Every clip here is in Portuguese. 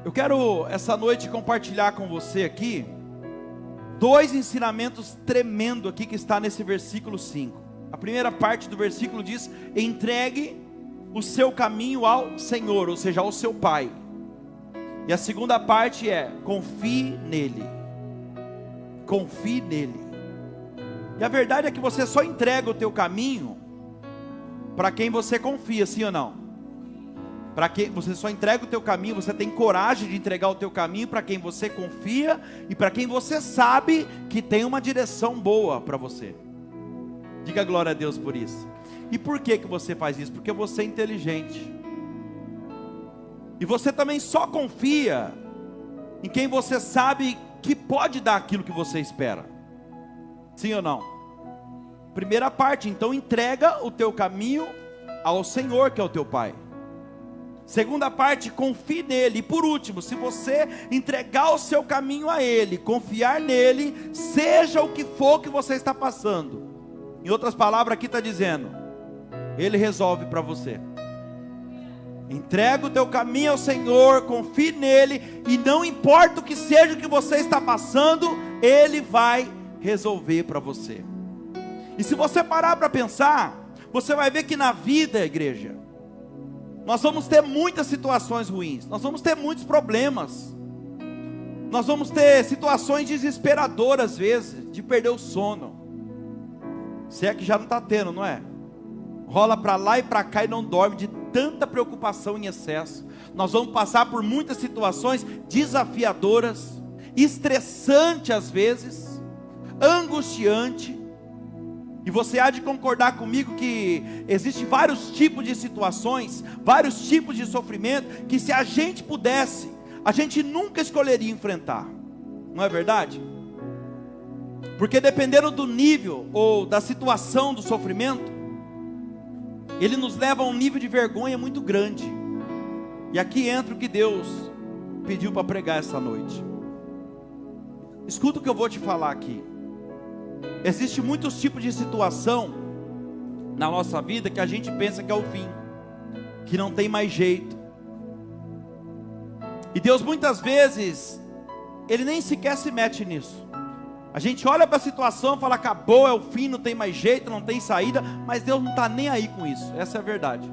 Eu quero essa noite compartilhar com você aqui dois ensinamentos tremendos aqui que está nesse versículo 5. A primeira parte do versículo diz: entregue o seu caminho ao Senhor, ou seja, ao seu Pai. E a segunda parte é: confie nele. Confie nele. E a verdade é que você só entrega o teu caminho para quem você confia, sim ou não? Para quem você só entrega o teu caminho, você tem coragem de entregar o teu caminho para quem você confia e para quem você sabe que tem uma direção boa para você. Diga glória a Deus por isso. E por que você faz isso? Porque você é inteligente. E você também só confia em quem você sabe que pode dar aquilo que você espera. Sim ou não? Primeira parte, então entrega o teu caminho ao Senhor, que é o teu Pai. Segunda parte, confie nele. E por último, se você entregar o seu caminho a ele, confiar nele, seja o que for que você está passando, em outras palavras aqui está dizendo, ele resolve para você. Entrega o teu caminho ao Senhor, confie nele, e não importa o que seja que você está passando, ele vai resolver para você. E se você parar para pensar, você vai ver que na vida, igreja, nós vamos ter muitas situações ruins, nós vamos ter muitos problemas, nós vamos ter situações desesperadoras às vezes, de perder o sono. Se é que já não está tendo, não é? Rola para lá e para cá e não dorme, de tanta preocupação em excesso. Nós vamos passar por muitas situações desafiadoras, estressantes às vezes, angustiante. E você há de concordar comigo que existem vários tipos de situações, vários tipos de sofrimento, que se a gente pudesse, a gente nunca escolheria enfrentar. Não é verdade? Porque dependendo do nível ou da situação do sofrimento, ele nos leva a um nível de vergonha muito grande. E aqui entra o que Deus pediu para pregar essa noite. Escuta o que eu vou te falar aqui. Existem muitos tipos de situação na nossa vida que a gente pensa que é o fim, que não tem mais jeito. E Deus muitas vezes, Ele nem sequer se mete nisso. A gente olha para a situação e fala, acabou, é o fim, não tem mais jeito, não tem saída. Mas Deus não está nem aí com isso, essa é a verdade.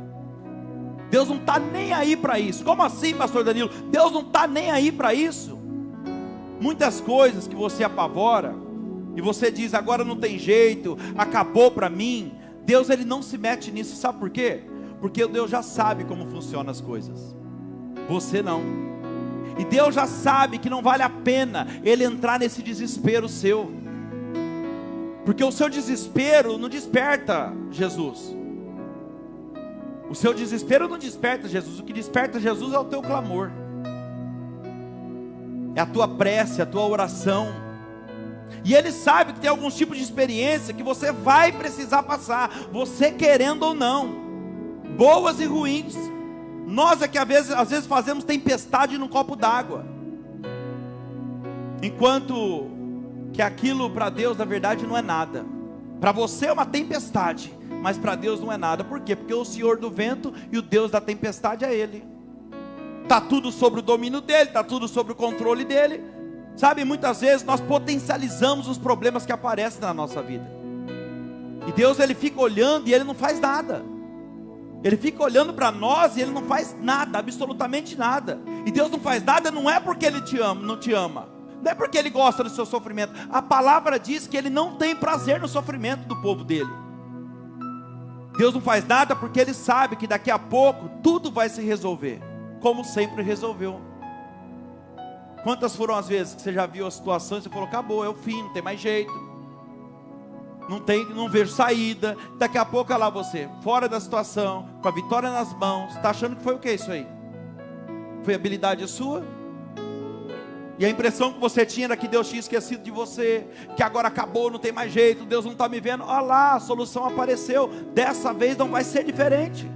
Deus não está nem aí para isso. Como assim, pastor Danilo? Deus não está nem aí para isso. Muitas coisas que você apavora, e você diz, agora não tem jeito, acabou para mim, Deus ele não se mete nisso, sabe por quê? Porque Deus já sabe como funcionam as coisas, você não. E Deus já sabe que não vale a pena Ele entrar nesse desespero seu, porque o seu desespero não desperta Jesus. O seu desespero não desperta Jesus, o que desperta Jesus é o teu clamor, é a tua prece, a tua oração. E Ele sabe que tem alguns tipos de experiência que você vai precisar passar, você querendo ou não, boas e ruins. Nós é que às vezes fazemos tempestade num copo d'água, enquanto que aquilo para Deus na verdade não é nada. Para você é uma tempestade, mas para Deus não é nada. Por quê? Porque o Senhor do vento e o Deus da tempestade é Ele. Está tudo sobre o domínio dEle, está tudo sobre o controle dEle. Sabe, muitas vezes nós potencializamos os problemas que aparecem na nossa vida. E Deus ele fica olhando e Ele não faz nada. Ele fica olhando para nós e Ele não faz nada, absolutamente nada. E Deus não faz nada não é porque Ele te ama, não te ama. Não é porque Ele gosta do seu sofrimento. A palavra diz que Ele não tem prazer no sofrimento do povo dEle. Deus não faz nada porque Ele sabe que daqui a pouco tudo vai se resolver, como sempre resolveu. Quantas foram as vezes que você já viu a situação e você falou, acabou, é o fim, não tem mais jeito, não vejo saída. Daqui a pouco, olha lá você, fora da situação, com a vitória nas mãos, está achando que foi o que isso aí? Foi habilidade sua? E a impressão que você tinha era que Deus tinha esquecido de você, que agora acabou, não tem mais jeito, Deus não está me vendo. Olha lá, a solução apareceu, dessa vez não vai ser diferente.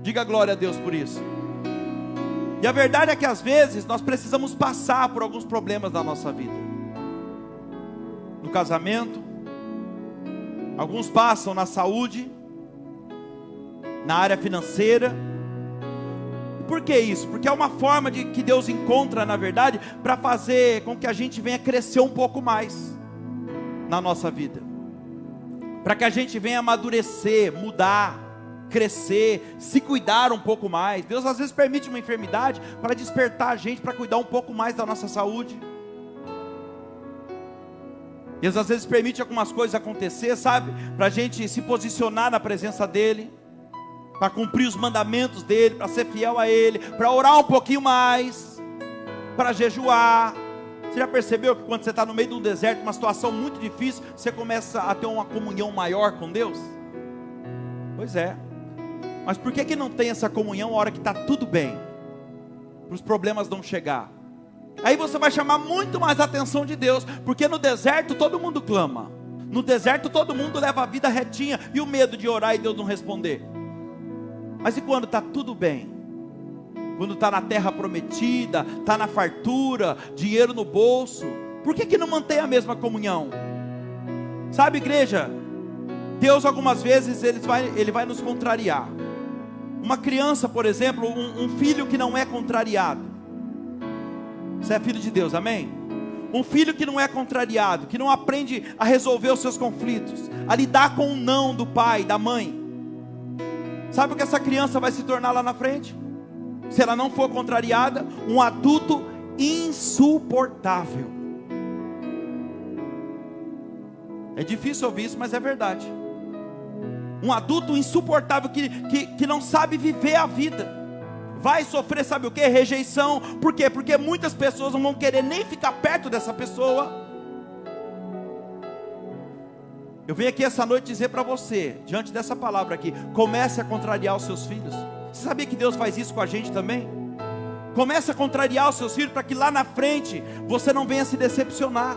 Diga glória a Deus por isso. E a verdade é que às vezes nós precisamos passar por alguns problemas da nossa vida. No casamento, alguns passam na saúde, na área financeira, Por que isso? Porque é uma forma de que Deus encontra, na verdade, para fazer com que a gente venha crescer um pouco mais na nossa vida, para que a gente venha amadurecer, mudar, crescer, se cuidar um pouco mais. Deus às vezes permite uma enfermidade para despertar a gente, para cuidar um pouco mais da nossa saúde. Deus às vezes permite algumas coisas acontecer, sabe? Para a gente se posicionar na presença dEle, para cumprir os mandamentos dEle, para ser fiel a Ele, para orar um pouquinho mais, para jejuar. Você já percebeu que quando você está no meio de um deserto, uma situação muito difícil, você começa a ter uma comunhão maior com Deus? Pois é. Mas por que não tem essa comunhão na hora que está tudo bem? Para os problemas não chegar. Aí você vai chamar muito mais a atenção de Deus, porque no deserto todo mundo clama. No deserto todo mundo leva a vida retinha, e o medo de orar e Deus não responder. Mas e quando está tudo bem? Quando está na terra prometida, está na fartura, dinheiro no bolso, por que não mantém a mesma comunhão? Sabe, igreja, Deus algumas vezes Ele vai nos contrariar. Uma criança, por exemplo, um filho que não é contrariado, você é filho de Deus, amém? Um filho que não é contrariado, que não aprende a resolver os seus conflitos, a lidar com o não do pai, da mãe, sabe o que essa criança vai se tornar lá na frente? Se ela não for contrariada, um adulto insuportável. É difícil ouvir isso, mas é verdade. Um adulto insuportável que não sabe viver a vida. Vai sofrer, sabe o que? Rejeição. Por quê? Porque muitas pessoas não vão querer nem ficar perto dessa pessoa. Eu venho aqui essa noite dizer para você, diante dessa palavra aqui, comece a contrariar os seus filhos. Você sabia que Deus faz isso com a gente também? Comece a contrariar os seus filhos, para que lá na frente você não venha se decepcionar.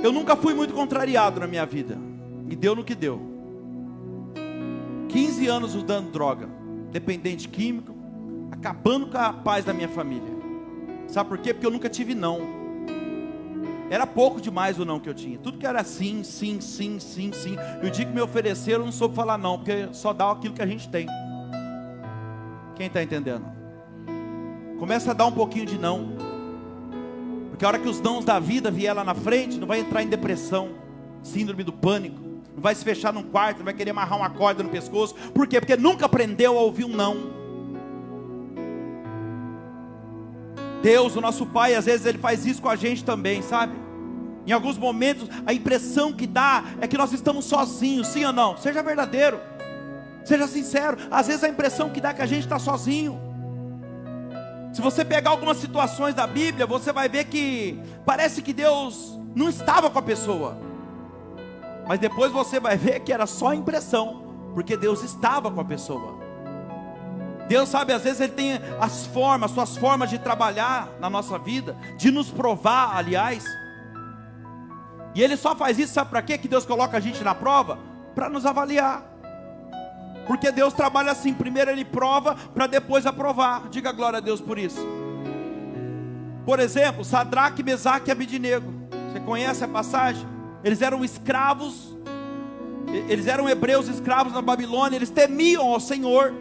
Eu nunca fui muito contrariado na minha vida, e deu no que deu. 15 anos usando droga, dependente químico, acabando com a paz da minha família. Sabe por quê? Porque eu nunca tive não. Era pouco demais o não que eu tinha. Tudo que era sim, sim, sim, sim, sim. E o dia que me ofereceram, eu não soube falar não, porque só dá aquilo que a gente tem. Quem está entendendo? Começa a dar um pouquinho de não, porque a hora que os nãos da vida vier lá na frente, não vai entrar em depressão, síndrome do pânico, não vai se fechar num quarto, não vai querer amarrar uma corda no pescoço. Por quê? Porque nunca aprendeu a ouvir um não. Deus, o nosso Pai, às vezes Ele faz isso com a gente também, sabe? Em alguns momentos, a impressão que dá é que nós estamos sozinhos, sim ou não? Seja verdadeiro, seja sincero. Às vezes a impressão que dá é que a gente está sozinho. Se você pegar algumas situações da Bíblia, você vai ver que parece que Deus não estava com a pessoa, mas depois você vai ver que era só impressão, porque Deus estava com a pessoa. Deus, sabe, às vezes Ele tem suas formas de trabalhar na nossa vida, de nos provar, aliás. E Ele só faz isso, sabe para quê? Que Deus coloca a gente na prova? Para nos avaliar. Porque Deus trabalha assim, primeiro Ele prova, para depois aprovar. Diga glória a Deus por isso. Por exemplo, Sadraque, Mesaque e Abidnego. Você conhece a passagem? Eles eram escravos, eles eram hebreus escravos na Babilônia. Eles temiam ao Senhor.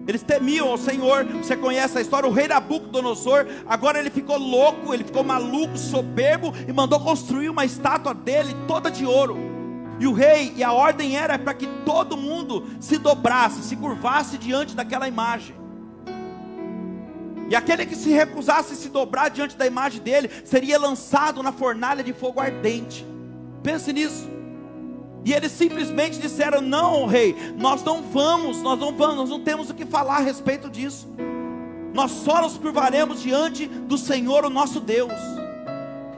Eles temiam ao Senhor. Você conhece a história? O rei Nabucodonosor, agora ele ficou louco, ele ficou maluco, soberbo, e mandou construir uma estátua dele toda de ouro. E o rei, e a ordem era para que todo mundo se dobrasse, se curvasse diante daquela imagem. E aquele que se recusasse a se dobrar diante da imagem dele, seria lançado na fornalha de fogo ardente. Pense nisso. E eles simplesmente disseram: não, rei, nós não vamos, nós não temos o que falar a respeito disso. Nós só nos curvaremos diante do Senhor, o nosso Deus.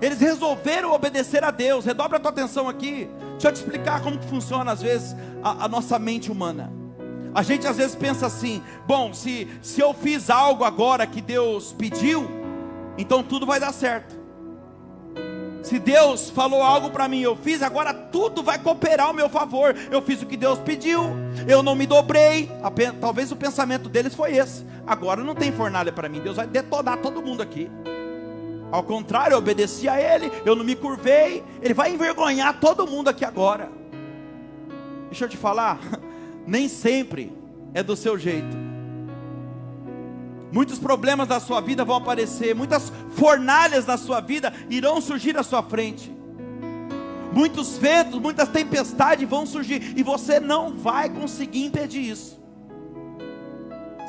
Eles resolveram obedecer a Deus. Redobra a tua atenção aqui. Deixa eu te explicar como que funciona às vezes a nossa mente humana. A gente às vezes pensa assim: bom, se eu fiz algo agora que Deus pediu, então tudo vai dar certo. Se Deus falou algo para mim, eu fiz, agora tudo vai cooperar ao meu favor. Eu fiz o que Deus pediu, eu não me dobrei. Talvez o pensamento deles foi esse: agora não tem fornalha para mim, Deus vai detonar todo mundo aqui. Ao contrário, eu obedeci a Ele, eu não me curvei, Ele vai envergonhar todo mundo aqui agora. Deixa eu te falar, nem sempre é do seu jeito. Muitos problemas da sua vida vão aparecer, muitas fornalhas da sua vida irão surgir à sua frente. Muitos ventos, muitas tempestades vão surgir, e você não vai conseguir impedir isso.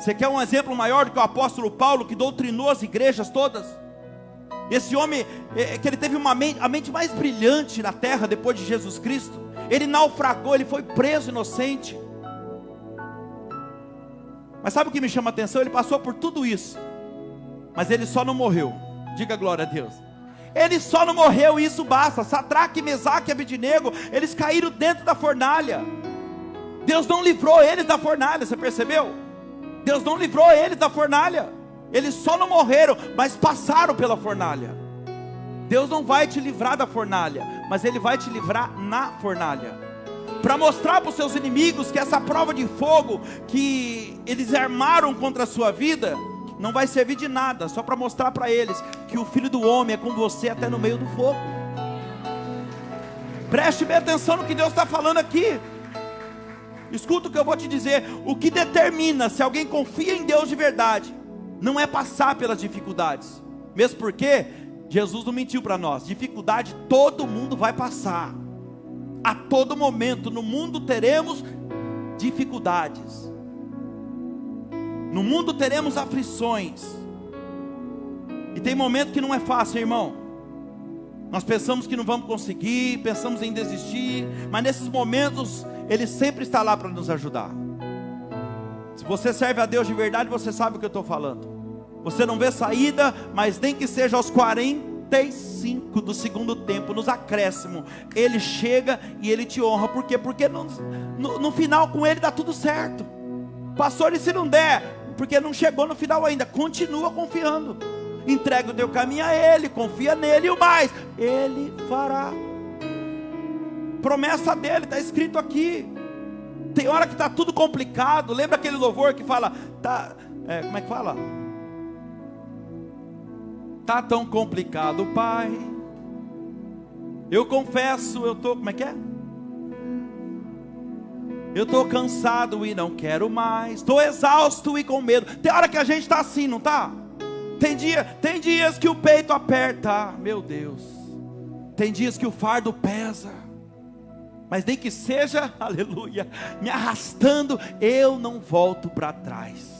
Você quer um exemplo maior do que o apóstolo Paulo, que doutrinou as igrejas todas? Esse homem, que ele teve a mente mais brilhante na terra depois de Jesus Cristo. Ele naufragou, ele foi preso inocente. Mas sabe o que me chama a atenção? Ele passou por tudo isso, mas ele só não morreu. Diga glória a Deus. Ele só não morreu, e isso basta. Sadraque, Mesaque e Abednego, eles caíram dentro da fornalha. Deus não livrou eles da fornalha, você percebeu? Deus não livrou eles da fornalha. Eles só não morreram, mas passaram pela fornalha. Deus não vai te livrar da fornalha, mas Ele vai te livrar na fornalha, para mostrar para os seus inimigos que essa prova de fogo que eles armaram contra a sua vida não vai servir de nada, só para mostrar para eles que o Filho do Homem é com você até no meio do fogo. Preste bem atenção no que Deus está falando aqui. Escuta o que eu vou te dizer. O que determina se alguém confia em Deus de verdade não é passar pelas dificuldades, mesmo porque Jesus não mentiu para nós. Dificuldade todo mundo vai passar. A todo momento no mundo teremos dificuldades, no mundo teremos aflições, e tem momento que não é fácil, irmão. Nós pensamos que não vamos conseguir, pensamos em desistir, mas nesses momentos Ele sempre está lá para nos ajudar. Se você serve a Deus de verdade, você sabe o que eu estou falando. Você não vê saída, mas nem que seja aos 45 do segundo tempo, nos acréscimos, Ele chega e Ele te honra. Por quê? Porque no final com Ele dá tudo certo. Pastor, e se não der? Porque não chegou no final ainda. Continua confiando. Entrega o teu caminho a Ele, confia nele, e o mais Ele fará. Promessa dele, está escrito aqui. Tem hora que está tudo complicado. Lembra aquele louvor que fala, como é que fala? Tá tão complicado, Pai. Eu confesso, como é que é? Eu estou cansado e não quero mais. Estou exausto e com medo. Tem hora que a gente está assim, não está? Tem dias que o peito aperta, meu Deus. Tem dias que o fardo pesa. Mas nem que seja, aleluia, me arrastando, eu não volto para trás.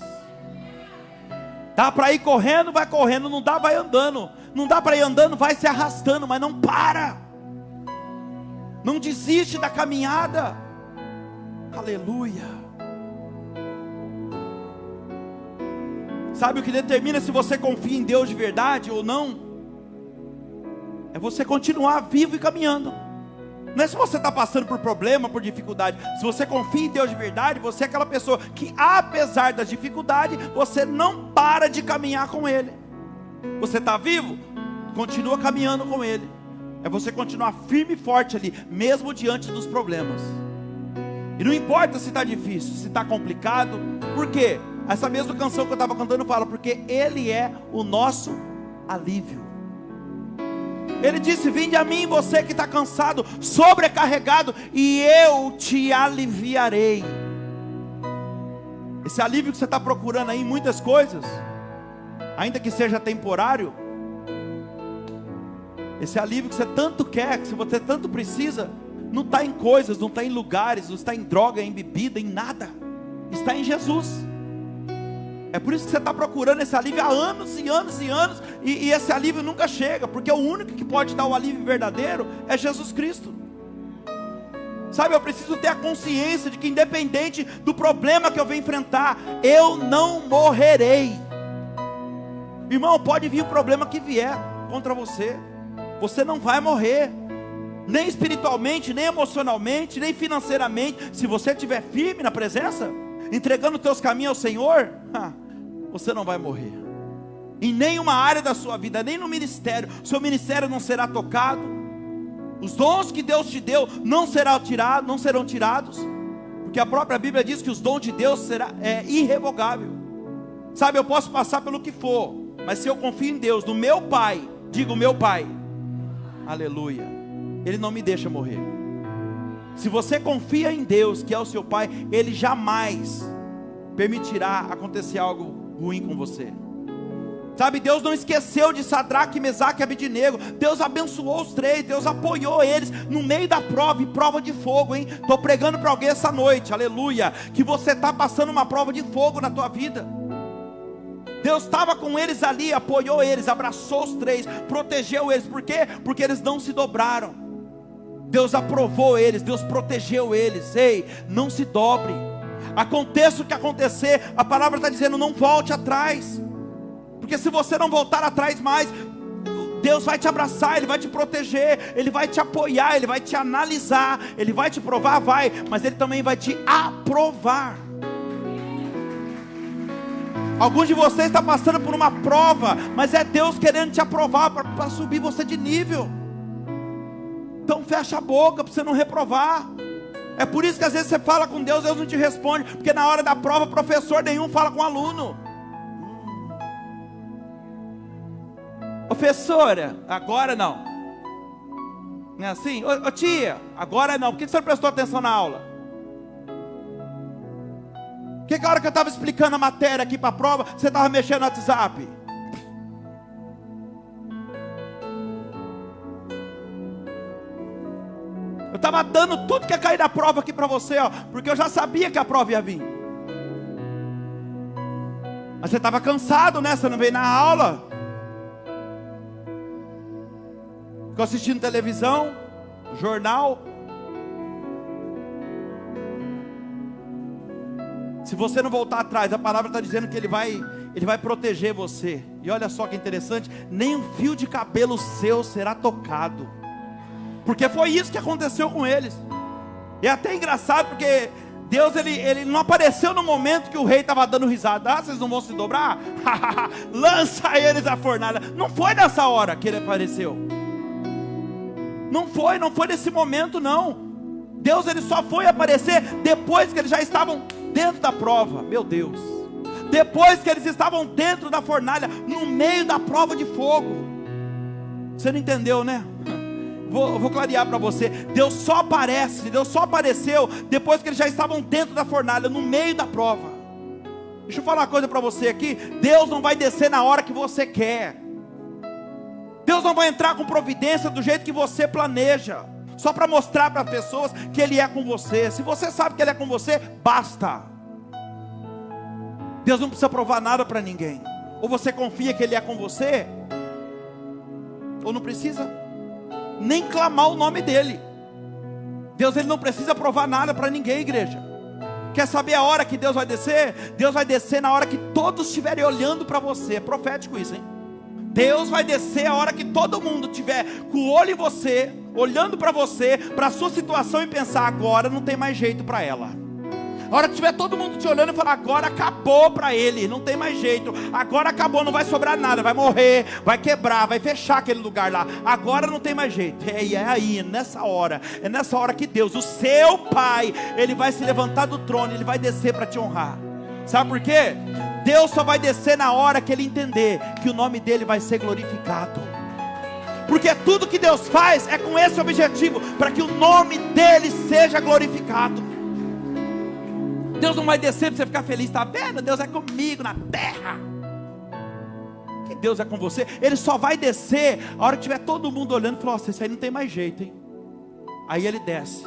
Dá para ir correndo, vai correndo. Não dá, vai andando. Não dá para ir andando, vai se arrastando. Mas não para. Não desiste da caminhada. Aleluia. Sabe o que determina se você confia em Deus de verdade ou não? É você continuar vivo e caminhando. Não é se você está passando por problema, por dificuldade. Se você confia em Deus de verdade, você é aquela pessoa que, apesar das dificuldades, você não para de caminhar com Ele. Você está vivo? Continua caminhando com Ele. É você continuar firme e forte ali, mesmo diante dos problemas. E não importa se está difícil, se está complicado. Por quê? Essa mesma canção que eu estava cantando fala, porque Ele é o nosso alívio. Ele disse, vinde a mim você que está cansado, sobrecarregado, e eu te aliviarei. Esse alívio que você está procurando aí em muitas coisas, ainda que seja temporário, esse alívio que você tanto quer, que você tanto precisa, não está em coisas, não está em lugares, não está em droga, em bebida, em nada. Está em Jesus. É por isso que você está procurando esse alívio há anos e anos e anos, e esse alívio nunca chega, porque o único que pode dar o alívio verdadeiro é Jesus Cristo. Sabe, eu preciso ter a consciência de que, independente do problema que eu venho enfrentar, eu não morrerei. Irmão, pode vir o problema que vier contra você, você não vai morrer, nem espiritualmente, nem emocionalmente, nem financeiramente. Se você estiver firme na presença, entregando os teus caminhos ao Senhor, você não vai morrer. Em nenhuma área da sua vida, nem no ministério, seu ministério não será tocado. Os dons que Deus te deu não serão tirados, porque a própria Bíblia diz que os dons de Deus é irrevogável. Sabe, eu posso passar pelo que for, mas se eu confio em Deus, no meu Pai, digo meu Pai, aleluia, Ele não me deixa morrer. Se você confia em Deus, que é o seu Pai, Ele jamais permitirá acontecer algo ruim com você. Sabe, Deus não esqueceu de Sadraque, Mesaque e Abednego. Deus abençoou os três, Deus apoiou eles no meio da prova, e prova de fogo, hein? Estou pregando para alguém essa noite, aleluia, que você está passando uma prova de fogo na tua vida. Deus estava com eles ali, apoiou eles, abraçou os três, protegeu eles. Por quê? Porque eles não se dobraram. Deus aprovou eles, Deus protegeu eles. Ei, não se dobre. Aconteça o que acontecer, a palavra está dizendo, não volte atrás. Porque se você não voltar atrás mais, Deus vai te abraçar, Ele vai te proteger, Ele vai te apoiar, Ele vai te analisar, Ele vai te provar, vai, mas Ele também vai te aprovar. Alguns de vocês estão passando por uma prova, mas é Deus querendo te aprovar para subir você de nível. Então fecha a boca para você não reprovar. É por isso que às vezes você fala com Deus, Deus não te responde, porque na hora da prova professor nenhum fala com o aluno. Professora, agora não. Não é assim? Ô tia, agora não. Por que você não prestou atenção na aula? Por que a hora que eu estava explicando a matéria aqui para a prova, você estava mexendo no WhatsApp? Eu estava dando tudo que ia cair da prova aqui para você, ó, porque eu já sabia que a prova ia vir. Mas você estava cansado, né? Você não veio na aula. Ficou assistindo televisão, jornal. Se você não voltar atrás, a palavra está dizendo que Ele vai proteger você. E olha só que interessante, nem um fio de cabelo seu será tocado. Porque foi isso que aconteceu com eles. E é até engraçado, porque Deus ele não apareceu no momento que o rei estava dando risada. Ah, vocês não vão se dobrar? Lança eles à fornalha. Não foi nessa hora que Ele apareceu. Não foi nesse momento não. Deus ele só foi aparecer depois que eles já estavam dentro da prova. Meu Deus. Depois que eles estavam dentro da fornalha, no meio da prova de fogo. Você não entendeu, né? Vou clarear para você. Deus só apareceu depois que eles já estavam dentro da fornalha, no meio da prova. Deixa eu falar uma coisa para você aqui. Deus não vai descer na hora que você quer. Deus não vai entrar com providência do jeito que você planeja, só para mostrar para as pessoas que Ele é com você. Se você sabe que Ele é com você, basta. Deus não precisa provar nada para ninguém. Ou você confia que Ele é com você, ou não precisa nem clamar o nome dEle. Deus ele não precisa provar nada para ninguém, igreja. Quer saber a hora que Deus vai descer? Deus vai descer na hora que todos estiverem olhando para você. É profético isso, hein? Deus vai descer a hora que todo mundo tiver com o olho em você, olhando para você, para a sua situação e pensar, agora não tem mais jeito para ela. A hora que tiver todo mundo te olhando e falar, agora acabou para ele, não tem mais jeito, agora acabou, não vai sobrar nada, vai morrer, vai quebrar, vai fechar aquele lugar lá, agora não tem mais jeito. É aí, é nessa hora que Deus, o seu Pai, Ele vai se levantar do trono, Ele vai descer para te honrar. Sabe por quê? Deus só vai descer na hora que Ele entender que o nome dEle vai ser glorificado. Porque tudo que Deus faz é com esse objetivo, para que o nome dEle seja glorificado. Deus não vai descer para você ficar feliz, está vendo? Deus é comigo na terra. Que Deus é com você. Ele só vai descer a hora que tiver todo mundo olhando e falar, nossa, isso aí não tem mais jeito, hein? Aí Ele desce,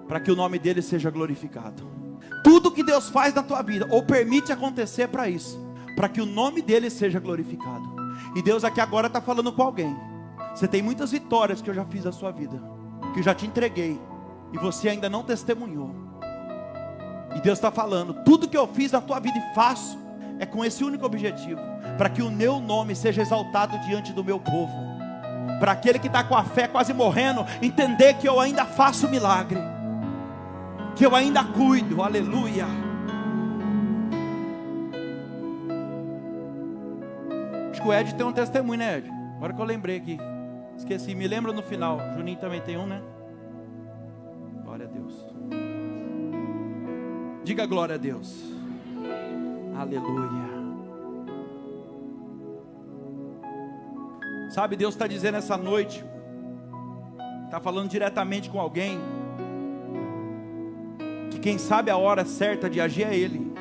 para que o nome dEle seja glorificado. Tudo que Deus faz na tua vida, ou permite acontecer para isso, para que o nome dEle seja glorificado. E Deus aqui agora está falando com alguém. Você tem muitas vitórias que eu já fiz na sua vida, que eu já te entreguei, e você ainda não testemunhou. E Deus está falando, tudo que eu fiz na tua vida e faço, é com esse único objetivo, para que o meu nome seja exaltado diante do meu povo. Para aquele que está com a fé quase morrendo, entender que eu ainda faço milagre, que eu ainda cuido, aleluia. Acho que o Ed tem um testemunho, né, Ed? Agora que eu lembrei aqui, esqueci, me lembra no final. Juninho também tem um, né? Glória a Deus. Diga glória a Deus. Aleluia. Sabe, Deus está dizendo essa noite, está falando diretamente com alguém, quem sabe a hora certa de agir é Ele.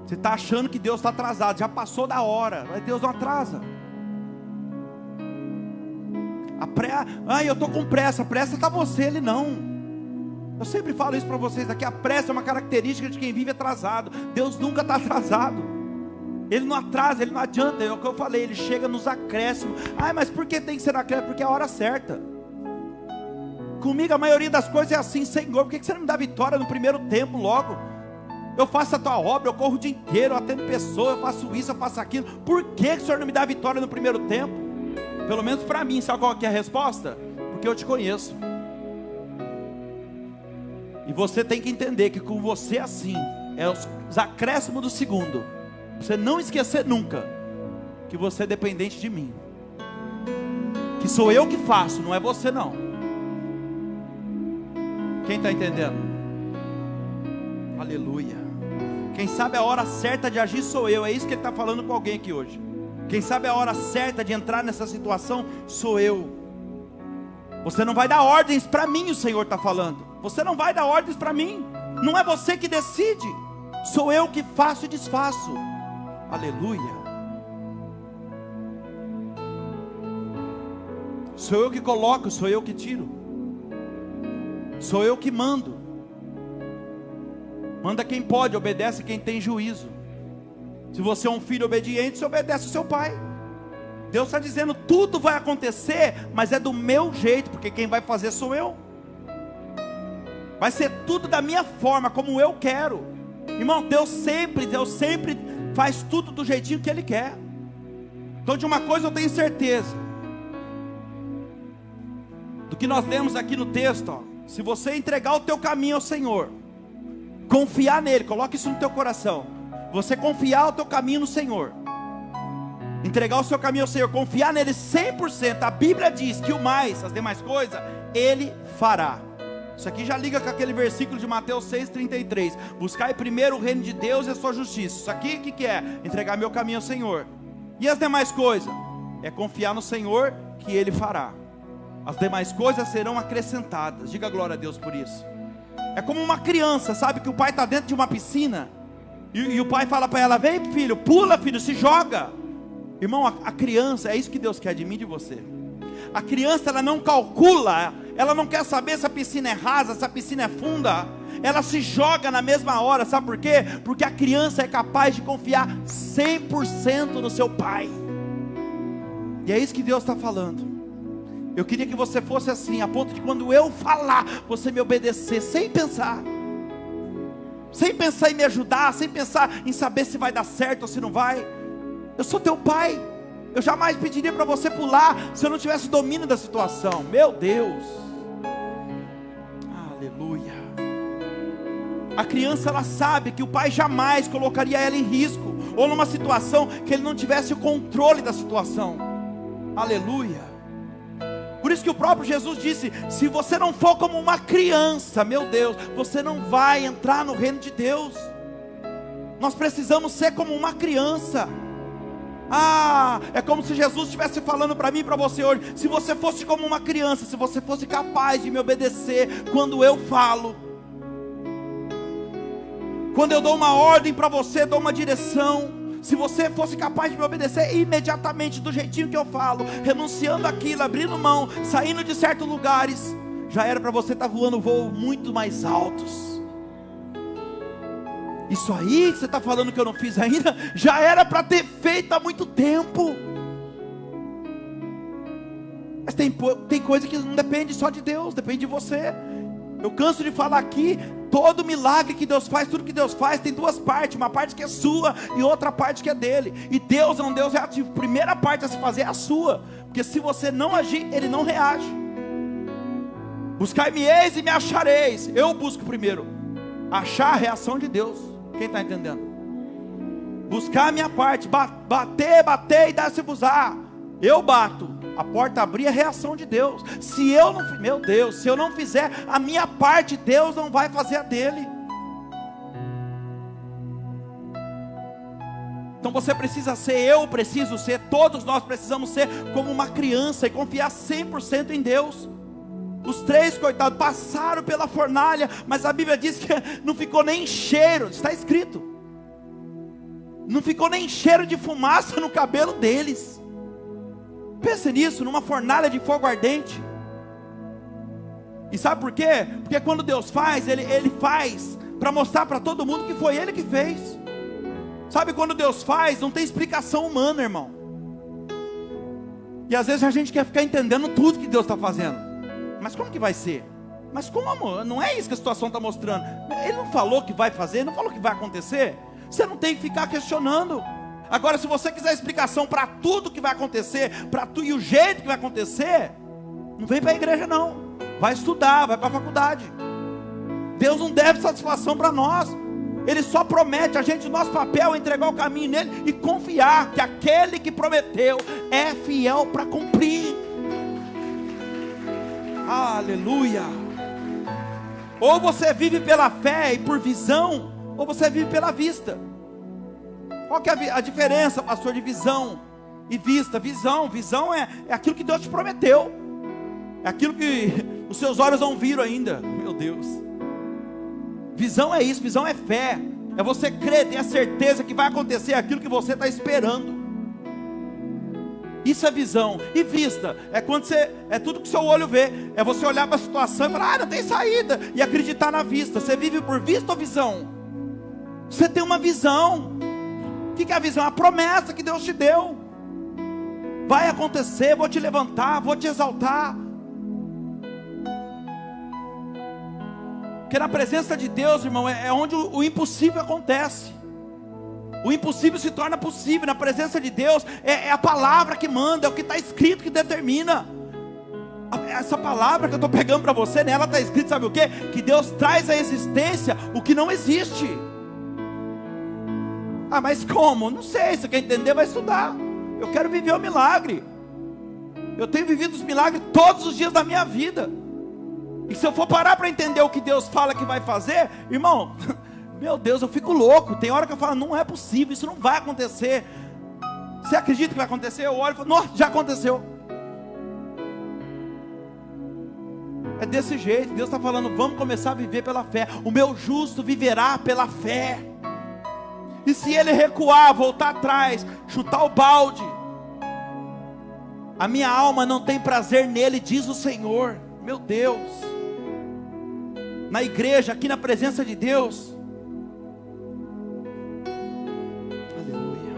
Você está achando que Deus está atrasado, já passou da hora, mas Deus não atrasa. Eu estou com pressa, a pressa está você, Ele não. Eu sempre falo isso para vocês aqui, a pressa é uma característica de quem vive atrasado. Deus nunca está atrasado. Ele não atrasa, Ele não adianta, é o que eu falei, Ele chega nos acréscimos. Mas por que tem que ser acréscimo? Porque é a hora certa. Comigo a maioria das coisas é assim: Senhor, por que você não me dá vitória no primeiro tempo logo? Eu faço a tua obra, eu corro o dia inteiro, eu atendo pessoas, eu faço isso, eu faço aquilo. Por que o Senhor não me dá vitória no primeiro tempo? Pelo menos para mim, sabe qual que é a resposta? Porque eu te conheço. E você tem que entender que com você assim, é os acréscimos do segundo. Você não esquecer nunca que você é dependente de mim. Que sou eu que faço, não é você não. Quem está entendendo? Aleluia. Quem sabe a hora certa de agir sou eu. É isso que ele está falando com alguém aqui hoje. Quem sabe a hora certa de entrar nessa situação sou eu. Você não vai dar ordens para mim, o Senhor está falando. Você não vai dar ordens para mim. Não é você que decide. Sou eu que faço e desfaço. Aleluia. Sou eu que coloco, sou eu que tiro. Sou eu que mando. Manda quem pode, obedece quem tem juízo. Se você é um filho obediente, você obedece o seu pai. Deus está dizendo, tudo vai acontecer, mas é do meu jeito, porque quem vai fazer sou eu. Vai ser tudo da minha forma, como eu quero. Irmão, Deus sempre faz tudo do jeitinho que Ele quer. Então de uma coisa eu tenho certeza, do que nós lemos aqui no texto, ó, se você entregar o teu caminho ao Senhor, confiar nele, coloque isso no teu coração. Você confiar o teu caminho no Senhor, entregar o seu caminho ao Senhor, confiar nele 100%. A Bíblia diz que o mais, as demais coisas, Ele fará. Isso aqui já liga com aquele versículo de Mateus 6,33. Buscai primeiro o reino de Deus e a sua justiça. Isso aqui o que é? Entregar meu caminho ao Senhor. E as demais coisas? É confiar no Senhor que Ele fará. As demais coisas serão acrescentadas. Diga glória a Deus por isso. É como uma criança, sabe que o pai está dentro de uma piscina e o pai fala para ela: vem filho, pula filho, se joga. Irmão, a criança, é isso que Deus quer de mim e de você. A criança, ela não calcula, ela não quer saber se a piscina é rasa, se a piscina é funda. Ela se joga na mesma hora, sabe por quê? Porque a criança é capaz de confiar 100% no seu pai. E é isso que Deus está falando. Eu queria que você fosse assim, a ponto de quando eu falar, você me obedecer, sem pensar em me ajudar, sem pensar em saber se vai dar certo ou se não vai. Eu sou teu pai. Eu jamais pediria para você pular, se eu não tivesse domínio da situação. Meu Deus. Aleluia. A criança, ela sabe que o pai jamais colocaria ela em risco, ou numa situação que ele não tivesse o controle da situação. Aleluia. Por isso que o próprio Jesus disse: se você não for como uma criança, meu Deus, você não vai entrar no reino de Deus. Nós precisamos ser como uma criança. É como se Jesus estivesse falando para mim e para você hoje: se você fosse como uma criança, se você fosse capaz de me obedecer quando eu falo, quando eu dou uma ordem para você, dou uma direção, se você fosse capaz de me obedecer imediatamente, do jeitinho que eu falo, renunciando aquilo, abrindo mão, saindo de certos lugares, já era para você estar voando voos muito mais altos. Isso aí que você está falando que eu não fiz ainda, já era para ter feito há muito tempo. Mas tem coisa que não depende só de Deus, depende de você. Eu canso de falar aqui, todo milagre que Deus faz, tudo que Deus faz, tem duas partes, uma parte que é sua e outra parte que é dele. E Deus é um Deus reativo. A primeira parte a se fazer é a sua, porque se você não agir, Ele não reage. Buscai-me-eis e me achareis. Eu busco primeiro achar a reação de Deus. Quem está entendendo? Buscar a minha parte, bater e dar-se-vos-á. Eu bato, a porta abrir, a reação de Deus. Se eu não, meu Deus, se eu não fizer a minha parte, Deus não vai fazer a dele. Então você precisa ser, eu preciso ser, todos nós precisamos ser como uma criança e confiar 100% em Deus. Os 3 coitados passaram pela fornalha, mas a Bíblia diz que não ficou nem cheiro, está escrito, não ficou nem cheiro de fumaça no cabelo deles. Pense nisso, numa fornalha de fogo ardente. E sabe por quê? Porque quando Deus faz, Ele faz para mostrar para todo mundo que foi Ele que fez. Sabe, quando Deus faz, não tem explicação humana, irmão. E às vezes a gente quer ficar entendendo tudo que Deus está fazendo. Mas como que vai ser? Mas como, amor? Não é isso que a situação está mostrando. Ele não falou que vai fazer, não falou que vai acontecer. Você não tem que ficar questionando. Agora, se você quiser explicação para tudo que vai acontecer, e o jeito que vai acontecer, não vem para a igreja não. Vai estudar, vai para a faculdade. Deus não deve satisfação para nós. Ele só promete a gente, nosso papel é entregar o caminho nele e confiar que aquele que prometeu é fiel para cumprir. Aleluia. Ou você vive pela fé e por visão, ou você vive pela vista. Qual que é a diferença, pastor, de visão e vista? Visão é aquilo que Deus te prometeu. É aquilo que os seus olhos não viram ainda. Meu Deus. Visão é isso, visão é fé. É você crer, ter a certeza que vai acontecer aquilo que você está esperando. Isso é visão. E vista é quando é tudo que seu olho vê. É você olhar para a situação e falar, não tem saída, e acreditar na vista. Você vive por vista ou visão? Você tem uma visão. O que é a visão? A promessa que Deus te deu. Vai acontecer, vou te levantar, vou te exaltar. Porque na presença de Deus, irmão, é onde o impossível acontece. O impossível se torna possível. Na presença de Deus é a palavra que manda, é o que está escrito que determina. Essa palavra que eu estou pegando para você, nela está escrito, sabe o quê? Que Deus traz à existência o que não existe. Ah, mas como? Não sei, você quer entender, vai estudar. Eu quero viver o milagre. Eu tenho vivido os milagres todos os dias da minha vida. E se eu for parar para entender o que Deus fala que vai fazer, irmão, meu Deus, eu fico louco. Tem hora que eu falo, não é possível, isso não vai acontecer. Você acredita que vai acontecer? Eu olho e falo, nossa, já aconteceu. É desse jeito, Deus está falando, vamos começar a viver pela fé. O meu justo viverá pela fé. E se ele recuar, voltar atrás, chutar o balde, a minha alma não tem prazer nele, diz o Senhor. Meu Deus. Na igreja, aqui na presença de Deus. Aleluia.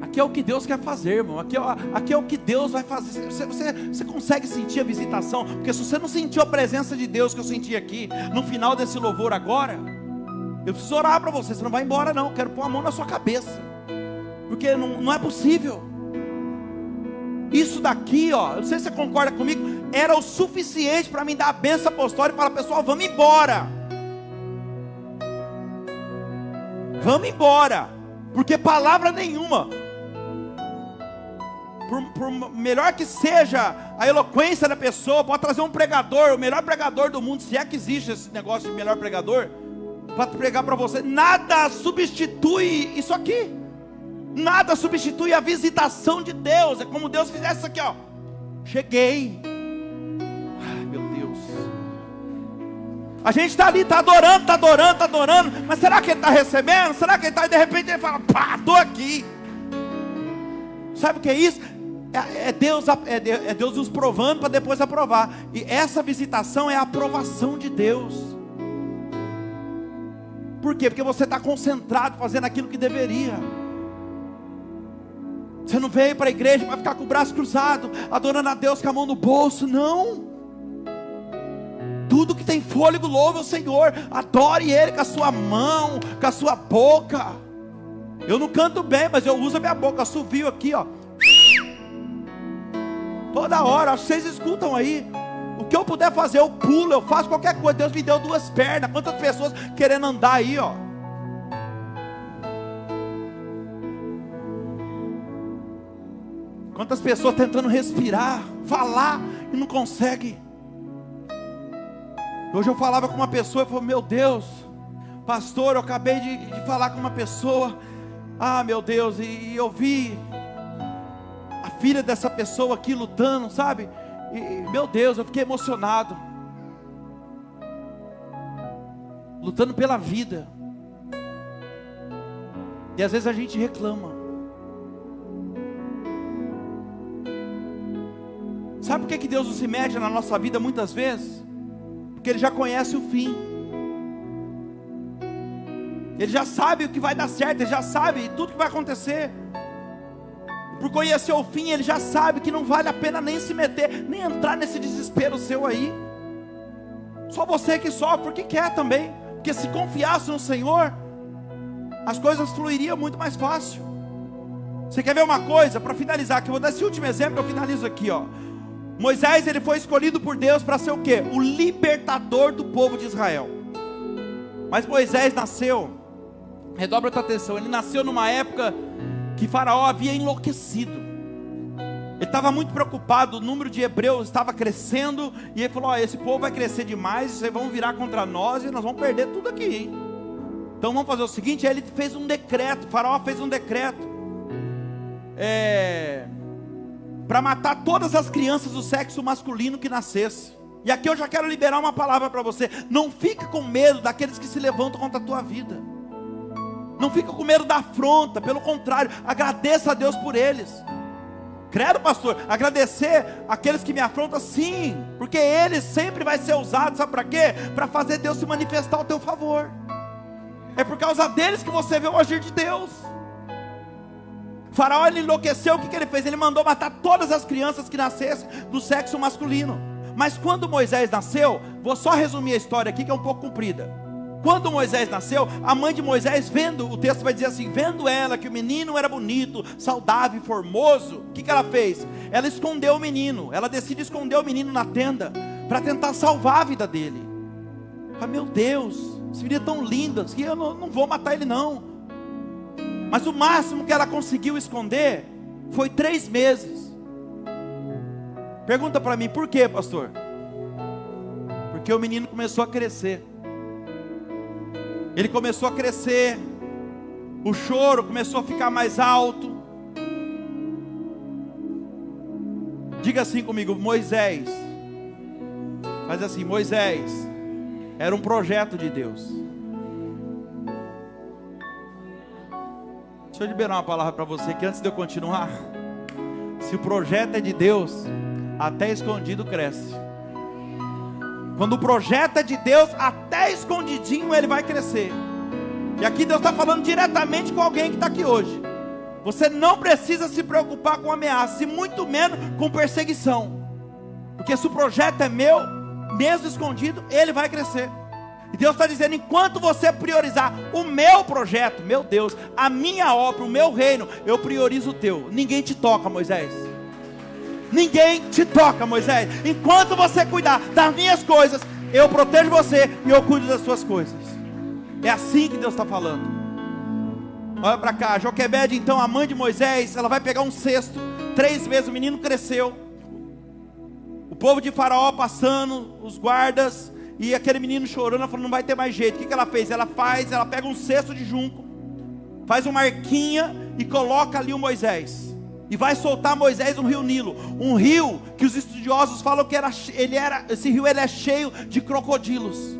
Aqui é o que Deus quer fazer, irmão. Aqui é o que Deus vai fazer. Você consegue sentir a visitação? Porque se você não sentiu a presença de Deus que eu senti aqui, no final desse louvor agora, eu preciso orar para você. Você não vai embora não, eu quero pôr a mão na sua cabeça. Porque não é possível. Isso daqui, ó, não sei se você concorda comigo, era o suficiente para mim dar a bênção apostólica e falar, pessoal, vamos embora. Vamos embora. Porque palavra nenhuma, por melhor que seja a eloquência da pessoa, pode trazer um pregador, o melhor pregador do mundo, se é que existe esse negócio de melhor pregador, para pregar para você, nada substitui isso aqui. Nada substitui a visitação de Deus. É como Deus fizesse isso aqui, ó. Cheguei. Ai, meu Deus. A gente está ali, está adorando. Mas será que ele está recebendo? Será que ele está? E de repente ele fala, pá, estou aqui. Sabe o que é isso? É Deus nos provando para depois aprovar. E essa visitação é a aprovação de Deus. Por quê? Porque você está concentrado fazendo aquilo que deveria. Você não veio para a igreja para ficar com o braço cruzado, adorando a Deus com a mão no bolso, não. Tudo que tem fôlego louve o Senhor, adore Ele com a sua mão, com a sua boca. Eu não canto bem, mas eu uso a minha boca, assovio aqui, ó. Toda hora, acho que vocês escutam aí. O que eu puder fazer, eu pulo, eu faço qualquer coisa. Deus me deu 2 pernas, quantas pessoas querendo andar aí, ó. Quantas pessoas tentando respirar, falar e não consegue. Hoje eu falava com uma pessoa e falei, meu Deus, pastor, eu acabei de falar com uma pessoa. Ah, meu Deus, e eu vi a filha dessa pessoa aqui lutando, sabe? E meu Deus, eu fiquei emocionado. Lutando pela vida. E às vezes a gente reclama. Sabe por que Deus não se mete na nossa vida muitas vezes? Porque Ele já conhece o fim. Ele já sabe o que vai dar certo, Ele já sabe tudo que vai acontecer. Por conhecer o fim, Ele já sabe que não vale a pena nem se meter, nem entrar nesse desespero seu aí. Só você que sofre, porque quer também. Porque se confiasse no Senhor, as coisas fluiriam muito mais fácil. Você quer ver uma coisa? Para finalizar, que eu vou dar esse último exemplo, eu finalizo aqui, ó. Moisés, ele foi escolhido por Deus para ser o quê? O libertador do povo de Israel. Mas Moisés nasceu, redobra a tua atenção, ele nasceu numa época que Faraó havia enlouquecido. Ele estava muito preocupado, o número de hebreus estava crescendo, e ele falou, ó, esse povo vai crescer demais, vocês vão virar contra nós, e nós vamos perder tudo aqui, hein? Então vamos fazer o seguinte, aí ele fez um decreto, Faraó fez um decreto, para matar todas as crianças do sexo masculino que nascesse. E aqui eu já quero liberar uma palavra para você, não fique com medo daqueles que se levantam contra a tua vida, não fique com medo da afronta, pelo contrário, agradeça a Deus por eles. Credo, pastor, agradecer aqueles que me afrontam, sim, porque eles sempre vai ser usados, sabe para quê? Para fazer Deus se manifestar ao teu favor. É por causa deles que você vê o agir de Deus. Faraó, ele enlouqueceu, o que ele fez? Ele mandou matar todas as crianças que nascessem do sexo masculino. Mas quando Moisés nasceu, vou só resumir a história aqui que é um pouco comprida. Quando Moisés nasceu, a mãe de Moisés, vendo, o texto vai dizer assim, vendo ela que o menino era bonito, saudável e formoso, o que ela fez? Ela escondeu o menino, ela decide esconder o menino na tenda, para tentar salvar a vida dele. Ah, meu Deus, esse menino é tão lindo, que eu não vou matar ele não. Mas o máximo que ela conseguiu esconder, foi 3 meses. Pergunta para mim, por quê, pastor? Porque o menino começou a crescer. Ele começou a crescer, o choro começou a ficar mais alto. Diga assim comigo, Moisés. Faz assim, Moisés era um projeto de Deus. Deixa eu liberar uma palavra para você, que antes de eu continuar, se o projeto é de Deus, até escondido cresce. Quando o projeto é de Deus, até escondidinho ele vai crescer. E aqui Deus está falando diretamente com alguém que está aqui hoje. Você não precisa se preocupar com ameaça, e muito menos com perseguição. Porque se o projeto é meu, mesmo escondido, ele vai crescer. E Deus está dizendo, enquanto você priorizar o meu projeto, meu Deus, a minha obra, o meu reino, eu priorizo o teu. Ninguém te toca, Moisés. Ninguém te toca, Moisés. Enquanto você cuidar das minhas coisas, eu protejo você e eu cuido das suas coisas. É assim que Deus está falando. Olha para cá, Joquebede, então a mãe de Moisés, ela vai pegar um cesto, 3 meses, o menino cresceu, o povo de Faraó passando, os guardas, e aquele menino chorando, ela falou, não vai ter mais jeito. O que ela fez? Ela pega um cesto de junco, faz uma arquinha e coloca ali o Moisés, e vai soltar Moisés no rio Nilo, um rio que os estudiosos falam que esse rio é cheio de crocodilos,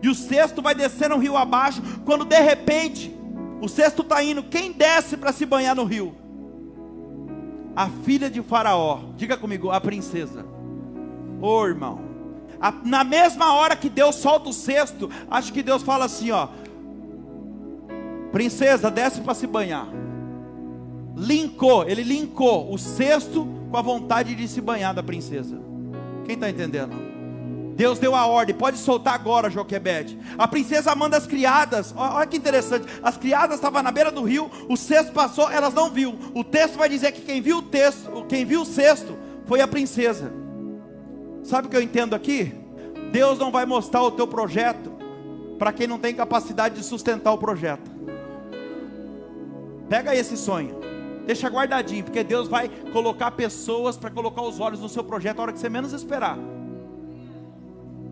e o cesto vai descer no rio abaixo, quando de repente, o cesto está indo, quem desce para se banhar no rio? A filha de Faraó, diga comigo, a princesa. Ô irmão, na mesma hora que Deus solta o cesto, acho que Deus fala assim, ó, princesa, desce para se banhar. Ele linkou o cesto com a vontade de se banhar da princesa. Quem está entendendo? Deus deu a ordem, pode soltar agora, Joquebede. A princesa manda as criadas, olha que interessante, as criadas estavam na beira do rio, o cesto passou, elas não viu. O texto vai dizer que quem viu o cesto foi a princesa. Sabe o que eu entendo aqui? Deus não vai mostrar o teu projeto para quem não tem capacidade de sustentar o projeto. Pega esse sonho, deixa guardadinho, porque Deus vai colocar pessoas para colocar os olhos no seu projeto a hora que você menos esperar.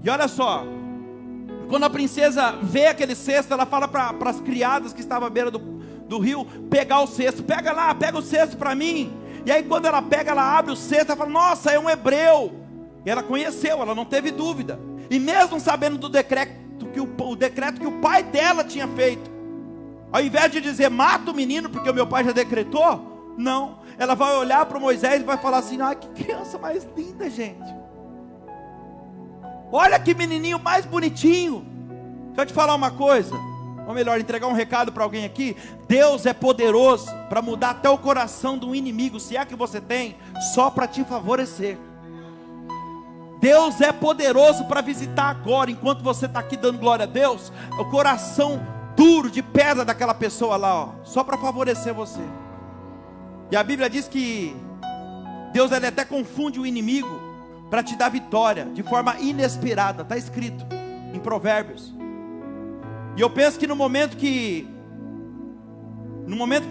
E olha só, quando a princesa vê aquele cesto, ela fala para as criadas que estavam à beira do rio, pegar o cesto, pega o cesto para mim. E aí quando ela pega, ela abre o cesto, ela fala, nossa, é um hebreu. Ela conheceu, ela não teve dúvida. E mesmo sabendo do decreto que o pai dela tinha feito, ao invés de dizer, mata o menino porque o meu pai já decretou, não, ela vai olhar para Moisés e vai falar assim, ah, que criança mais linda, gente. Olha que menininho mais bonitinho. Deixa eu te falar uma coisa, ou melhor, entregar um recado para alguém aqui. Deus é poderoso para mudar até o coração de um inimigo, se é que você tem, só para te favorecer. Deus é poderoso para visitar agora, enquanto você está aqui dando glória a Deus, o coração duro de pedra daquela pessoa lá, ó, só para favorecer você. E a Bíblia diz que Deus ele até confunde o inimigo para te dar vitória de forma inesperada. Está escrito em Provérbios. E eu penso que no momento que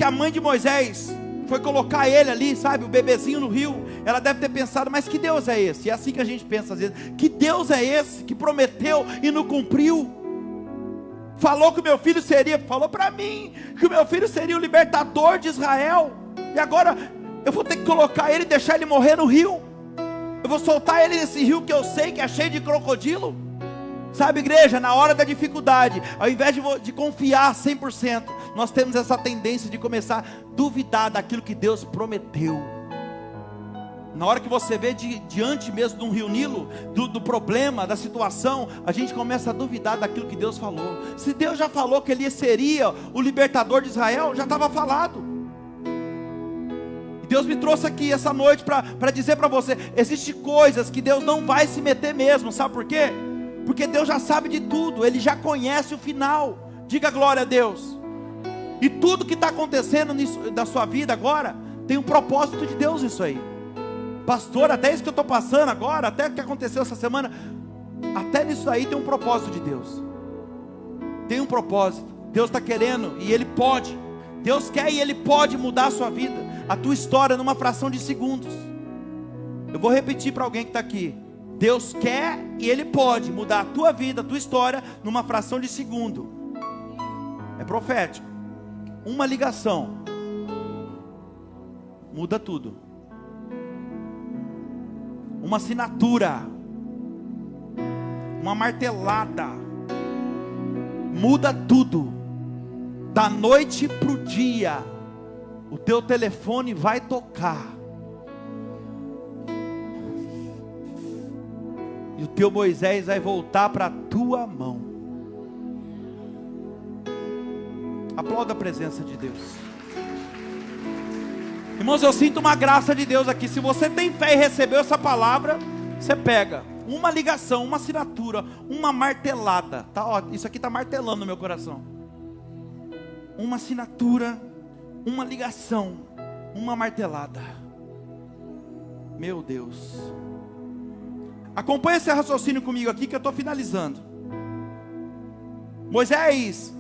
a mãe de Moisés foi colocar ele ali, sabe, o bebezinho no rio, ela deve ter pensado, mas que Deus é esse? É assim que a gente pensa às vezes, que Deus é esse que prometeu e não cumpriu? Falou que o meu filho seria, falou para mim que o meu filho seria o libertador de Israel, e agora eu vou ter que colocar ele e deixar ele morrer no rio? Eu vou soltar ele nesse rio que eu sei que é cheio de crocodilo? Sabe, igreja, na hora da dificuldade, ao invés de confiar 100%, nós temos essa tendência de começar a duvidar daquilo que Deus prometeu. Na hora que você vê diante mesmo de um rio Nilo, do problema, da situação, a gente começa a duvidar daquilo que Deus falou. Se Deus já falou que Ele seria o libertador de Israel, já estava falado. Deus me trouxe aqui essa noite para dizer para você, existem coisas que Deus não vai se meter mesmo, sabe por quê? Porque Deus já sabe de tudo, Ele já conhece o final. Diga glória a Deus. E tudo que está acontecendo da sua vida agora, tem um propósito de Deus nisso aí. Pastor, até isso que eu estou passando agora, até o que aconteceu essa semana, até nisso aí tem um propósito de Deus. Tem um propósito. Deus está querendo e Ele pode. Deus quer e Ele pode mudar a sua vida, a tua história numa fração de segundos. Eu vou repetir para alguém que está aqui. Deus quer e Ele pode mudar a tua vida, a tua história numa fração de segundo. É profético. Uma ligação muda tudo. Uma assinatura, uma martelada, muda tudo. Da noite para o dia, o teu telefone vai tocar, e o teu Moisés vai voltar para a tua mão. Aplauda a presença de Deus. Irmãos, eu sinto uma graça de Deus aqui. Se você tem fé e recebeu essa palavra, você pega uma ligação, uma assinatura, uma martelada, tá, ó, isso aqui está martelando no meu coração. Uma assinatura, uma ligação, uma martelada. Meu Deus. Acompanha esse raciocínio comigo aqui que eu estou finalizando. Moisés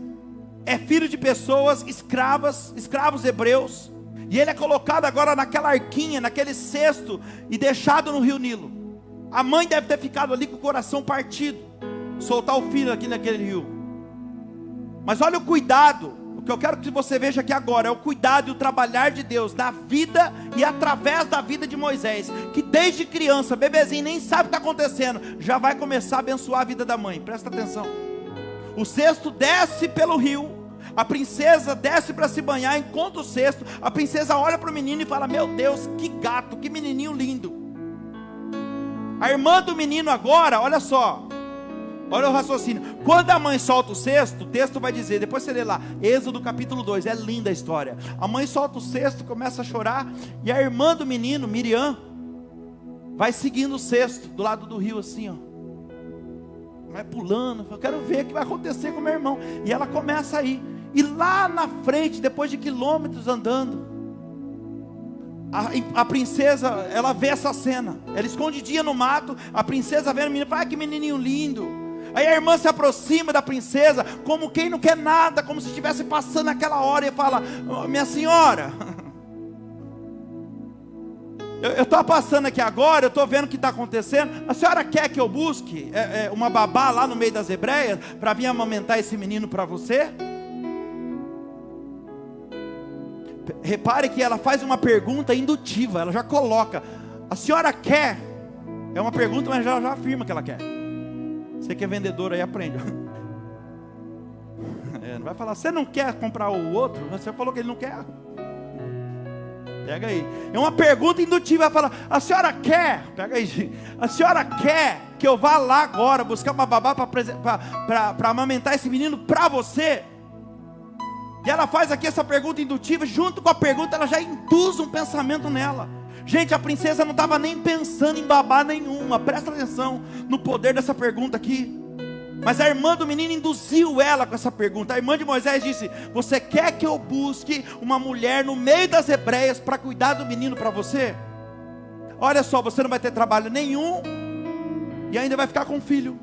é filho de pessoas escravos hebreus, e ele é colocado agora naquela arquinha, naquele cesto, e deixado no rio Nilo. A mãe deve ter ficado ali com o coração partido, soltar o filho aqui naquele rio. Mas olha o cuidado, o que eu quero que você veja aqui agora, é o cuidado e o trabalhar de Deus, na vida e através da vida de Moisés, que desde criança, bebezinho, nem sabe o que está acontecendo, já vai começar a abençoar a vida da mãe. Presta atenção. O cesto desce pelo rio, a princesa desce para se banhar, encontra o cesto, a princesa olha para o menino e fala, meu Deus, que gato, que menininho lindo. A irmã do menino agora, olha só, olha o raciocínio, quando a mãe solta o cesto, o texto vai dizer, depois você lê lá, Êxodo capítulo 2, é linda a história. A mãe solta o cesto, começa a chorar, e a irmã do menino, Miriam, vai seguindo o cesto, do lado do rio assim, ó, vai pulando, eu quero ver o que vai acontecer com meu irmão, e ela começa a ir, e lá na frente, depois de quilômetros andando, a princesa, ela vê essa cena, ela escondidinha no mato, a princesa vê o menino, fala, que menininho lindo. Aí a irmã se aproxima da princesa, como quem não quer nada, como se estivesse passando aquela hora, e fala, oh, minha senhora, eu estou passando aqui agora, eu estou vendo o que está acontecendo, a senhora quer que eu busque uma babá lá no meio das hebreias, para vir amamentar esse menino para você? Repare que ela faz uma pergunta indutiva, ela já coloca, a senhora quer É uma pergunta, mas já afirma que ela quer. Você que é vendedor aí, aprende. Não vai falar, você não quer comprar o outro? Você falou que ele não quer. Pega aí. É uma pergunta indutiva. Vai falar, a senhora quer? Pega aí. A senhora quer que eu vá lá agora buscar uma babá para amamentar esse menino para você? E ela faz aqui essa pergunta indutiva. Junto com a pergunta, ela já induz um pensamento nela. Gente, a princesa não estava nem pensando em babá nenhuma. Presta atenção no poder dessa pergunta aqui. Mas a irmã do menino induziu ela com essa pergunta. A irmã de Moisés disse, você quer que eu busque uma mulher no meio das hebreias para cuidar do menino para você? Olha só, você não vai ter trabalho nenhum e ainda vai ficar com o filho.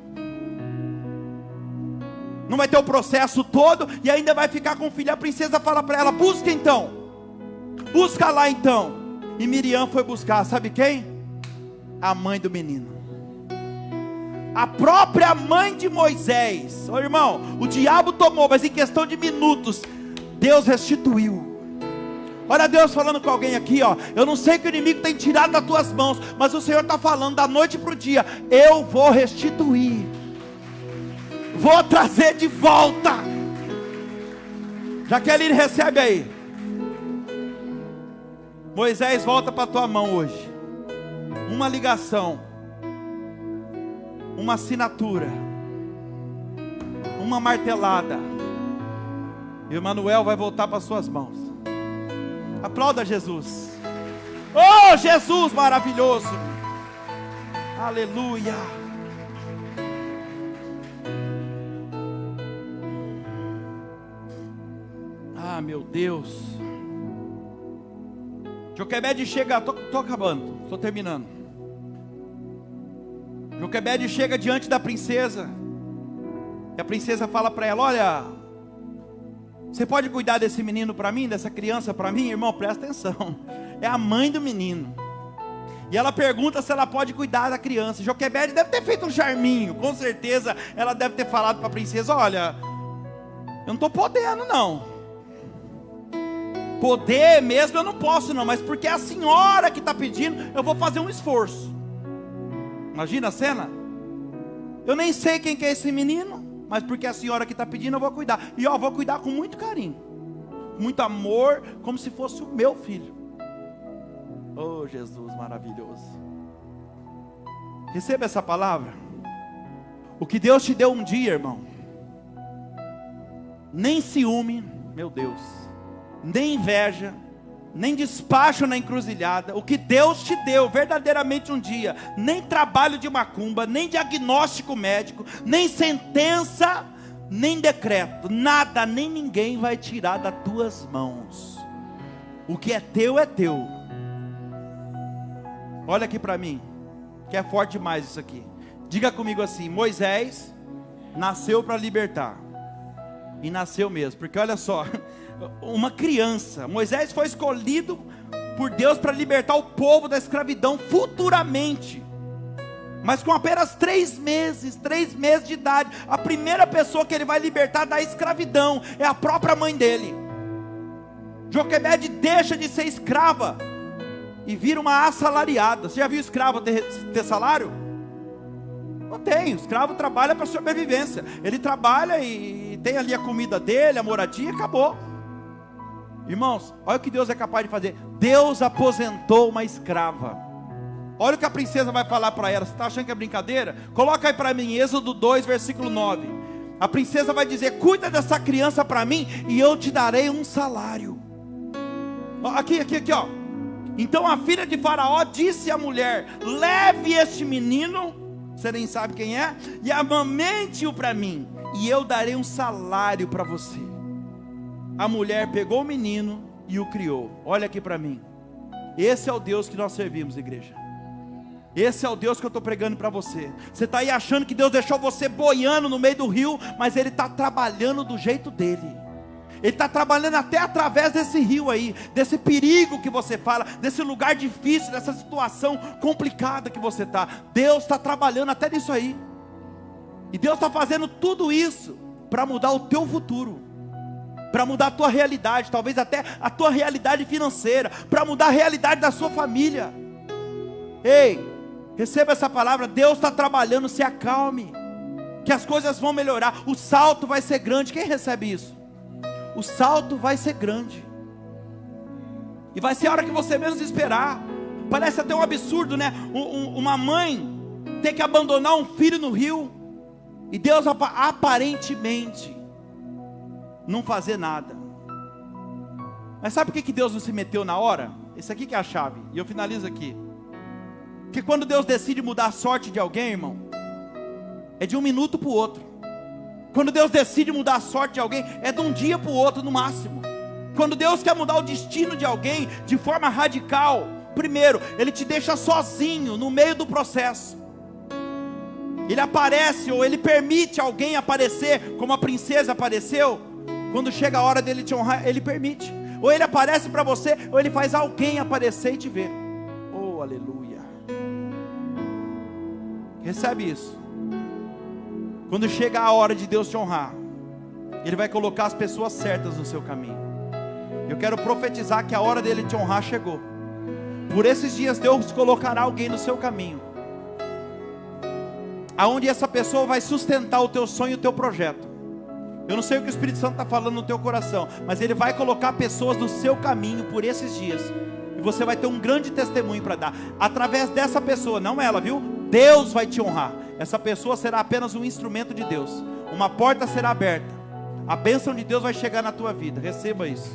Não vai ter o processo todo e ainda vai ficar com o filho. A princesa fala para ela, busca então. Busca lá então. E Miriam foi buscar, sabe quem? A mãe do menino. A própria mãe de Moisés. Ô irmão, o diabo tomou, mas em questão de minutos, Deus restituiu. Olha Deus falando com alguém aqui, ó. Eu não sei que o inimigo tem tirado das tuas mãos, mas o Senhor está falando da noite para o dia. Eu vou restituir. Vou trazer de volta. Jaqueline, recebe aí. Moisés, volta para a tua mão hoje. Uma ligação. Uma assinatura, uma martelada, e o Manuel vai voltar para suas mãos. Aplauda Jesus. Oh Jesus maravilhoso, aleluia. Ah meu Deus. Joquebede chega, tô acabando, tô terminando. Joquebede chega diante da princesa, e a princesa fala para ela, olha, você pode cuidar desse menino para mim, dessa criança para mim? Irmão, presta atenção, é a mãe do menino, e ela pergunta se ela pode cuidar da criança. Joquebede deve ter feito um charminho, com certeza ela deve ter falado para a princesa, olha, eu não estou podendo não, poder mesmo eu não posso não, mas porque é a senhora que está pedindo, eu vou fazer um esforço. Imagina a cena. Eu nem sei quem que é esse menino, mas porque a senhora que está pedindo eu vou cuidar. E ó, vou cuidar com muito carinho, com muito amor, como se fosse o meu filho. Oh Jesus maravilhoso. Receba essa palavra. O que Deus te deu um dia, irmão, nem ciúme, meu Deus, nem inveja, nem despacho na encruzilhada. O que Deus te deu verdadeiramente um dia, nem trabalho de macumba, nem diagnóstico médico, nem sentença, nem decreto, nada, nem ninguém vai tirar das tuas mãos. O que é teu é teu. Olha aqui para mim, que é forte demais isso aqui. Diga comigo assim, Moisés nasceu para libertar. E nasceu mesmo, porque olha só, uma criança, Moisés foi escolhido por Deus para libertar o povo da escravidão futuramente, mas com apenas 3 meses de idade. A primeira pessoa que ele vai libertar da escravidão é a própria mãe dele. Joquebede deixa de ser escrava e vira uma assalariada. Você já viu escravo ter salário? Não tem, o escravo trabalha para sobrevivência. Ele trabalha e tem ali a comida dele, a moradia, acabou. Irmãos, olha o que Deus é capaz de fazer. Deus aposentou uma escrava. Olha o que a princesa vai falar para ela. Você está achando que é brincadeira? Coloca aí para mim, Êxodo 2, versículo 9. A princesa vai dizer, cuida dessa criança para mim e eu te darei um salário. Aqui, ó. Então a filha de Faraó disse à mulher, leve este menino, você nem sabe quem é, e amamente-o para mim, e eu darei um salário para você. A mulher pegou o menino e o criou. Olha aqui para mim. Esse é o Deus que nós servimos, igreja. Esse é o Deus que eu estou pregando para você. Você está aí achando que Deus deixou você boiando no meio do rio, mas Ele está trabalhando do jeito dEle. Ele está trabalhando até através desse rio aí, desse perigo que você fala, desse lugar difícil, dessa situação complicada que você está. Deus está trabalhando até nisso aí. E Deus está fazendo tudo isso para mudar o teu futuro, para mudar a tua realidade, talvez até a tua realidade financeira, para mudar a realidade da sua família. Ei, Receba essa palavra. Deus está trabalhando, se acalme, que as coisas vão melhorar. O salto vai ser grande. Quem recebe isso? O salto vai ser grande, e vai ser a hora que você menos esperar. Parece até um absurdo, né? Uma mãe ter que abandonar um filho no rio, e Deus aparentemente não fazer nada. Mas sabe por que Deus não se meteu na hora? Esse aqui que é a chave, e eu finalizo aqui. Porque quando Deus decide mudar a sorte de alguém, irmão, é de um minuto para o outro. Quando Deus decide mudar a sorte de alguém, é de um dia para o outro no máximo. Quando Deus quer mudar o destino de alguém de forma radical, primeiro, Ele te deixa sozinho no meio do processo. Ele aparece, ou Ele permite alguém aparecer, como a princesa apareceu. Quando chega a hora dele te honrar, Ele permite. Ou Ele aparece para você, ou Ele faz alguém aparecer e te ver. Oh, aleluia. Recebe isso. Quando chega a hora de Deus te honrar, Ele vai colocar as pessoas certas no seu caminho. Eu quero profetizar que a hora dele te honrar chegou. Por esses dias Deus colocará alguém no seu caminho, aonde essa pessoa vai sustentar o teu sonho e o teu projeto. Eu não sei o que o Espírito Santo está falando no teu coração, mas Ele vai colocar pessoas no seu caminho por esses dias, e você vai ter um grande testemunho para dar, através dessa pessoa, não ela, viu? Deus vai te honrar. Essa pessoa será apenas um instrumento de Deus. Uma porta será aberta, a bênção de Deus vai chegar na tua vida. Receba isso.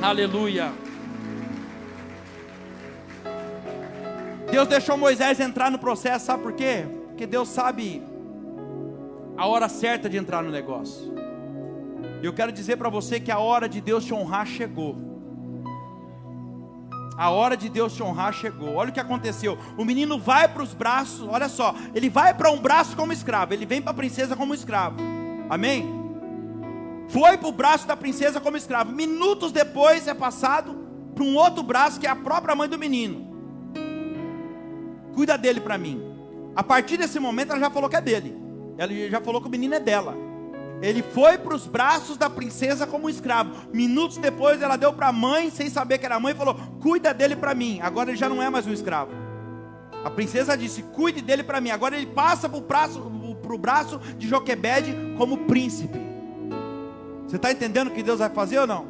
Aleluia. Deus deixou Moisés entrar no processo, sabe por quê? Porque Deus sabe a hora certa de entrar no negócio. E eu quero dizer para você que a hora de Deus te honrar chegou. A hora de Deus te honrar chegou. Olha o que aconteceu. O menino vai para os braços, olha só, ele vai para um braço como escravo, ele vem para a princesa como escravo. Amém? Foi para o braço da princesa como escravo. Minutos depois é passado para um outro braço, que é a própria mãe do menino. Cuida dele para mim. A partir desse momento ela já falou que é dele. Ela já falou que o menino é dela. Ele foi para os braços da princesa como escravo. Minutos depois ela deu para a mãe, sem saber que era a mãe, e falou: cuida dele para mim. Agora ele já não é mais um escravo. A princesa disse: cuide dele para mim. Agora ele passa para o braço de Joquebede como príncipe. Você está entendendo o que Deus vai fazer ou não?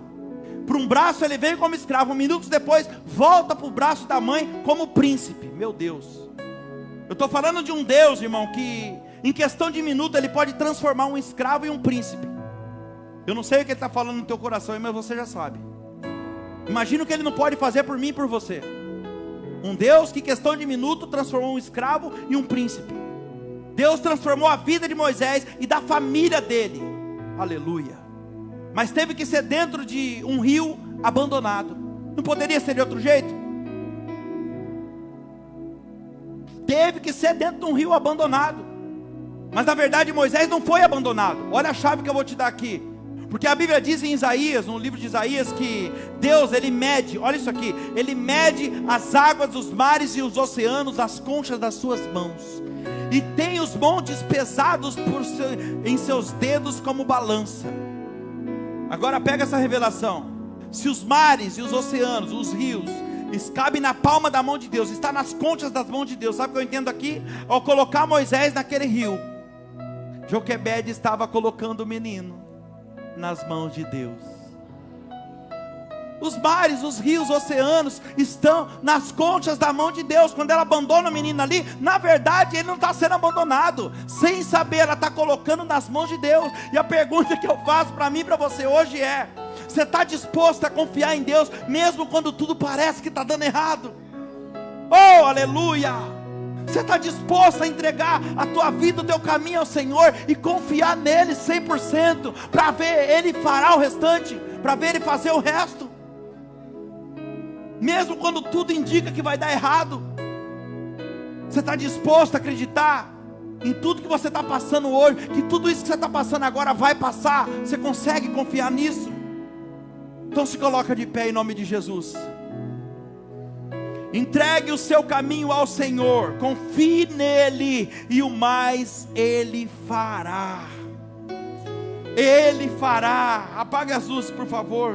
Para um braço ele veio como escravo, minutos depois volta para o braço da mãe como príncipe. Meu Deus, eu estou falando de um Deus, irmão, que em questão de minuto Ele pode transformar um escravo em um príncipe. Eu não sei o que Ele está falando no teu coração, mas você já sabe. Imagina o que Ele não pode fazer por mim e por você. Um Deus que em questão de minuto transformou um escravo em um príncipe. Deus transformou a vida de Moisés e da família dele. Aleluia. Mas teve que ser dentro de um rio abandonado. Não poderia ser de outro jeito? Teve que ser dentro de um rio abandonado. Mas na verdade Moisés não foi abandonado. Olha a chave que eu vou te dar aqui. Porque a Bíblia diz em Isaías, no livro de Isaías, que Deus, Ele mede, olha isso aqui, Ele mede as águas dos mares e os oceanos, as conchas das suas mãos, e tem os montes pesados em seus dedos como balança. Agora pega essa revelação. Se os mares e os oceanos, os rios, cabem na palma da mão de Deus, está nas conchas das mãos de Deus, sabe o que eu entendo aqui? Ao colocar Moisés naquele rio, Joquebede estava colocando o menino nas mãos de Deus. Os mares, os rios, os oceanos estão nas conchas da mão de Deus. Quando ela abandona o menino ali, na verdade ele não está sendo abandonado. Sem saber, ela está colocando nas mãos de Deus. E a pergunta que eu faço para mim e para você hoje é: você está disposto a confiar em Deus, mesmo quando tudo parece que está dando errado? Oh, aleluia! Você está disposto a entregar a tua vida, o teu caminho ao Senhor e confiar nele 100%, para ver Ele fará o restante, para ver Ele fazer o resto? Mesmo quando tudo indica que vai dar errado, você está disposto a acreditar em tudo que você está passando hoje, que tudo isso que você está passando agora vai passar? Você consegue confiar nisso? Então se coloca de pé em nome de Jesus. Entregue o seu caminho ao Senhor, confie nele, e o mais Ele fará. Ele fará. Apague as luzes, por favor.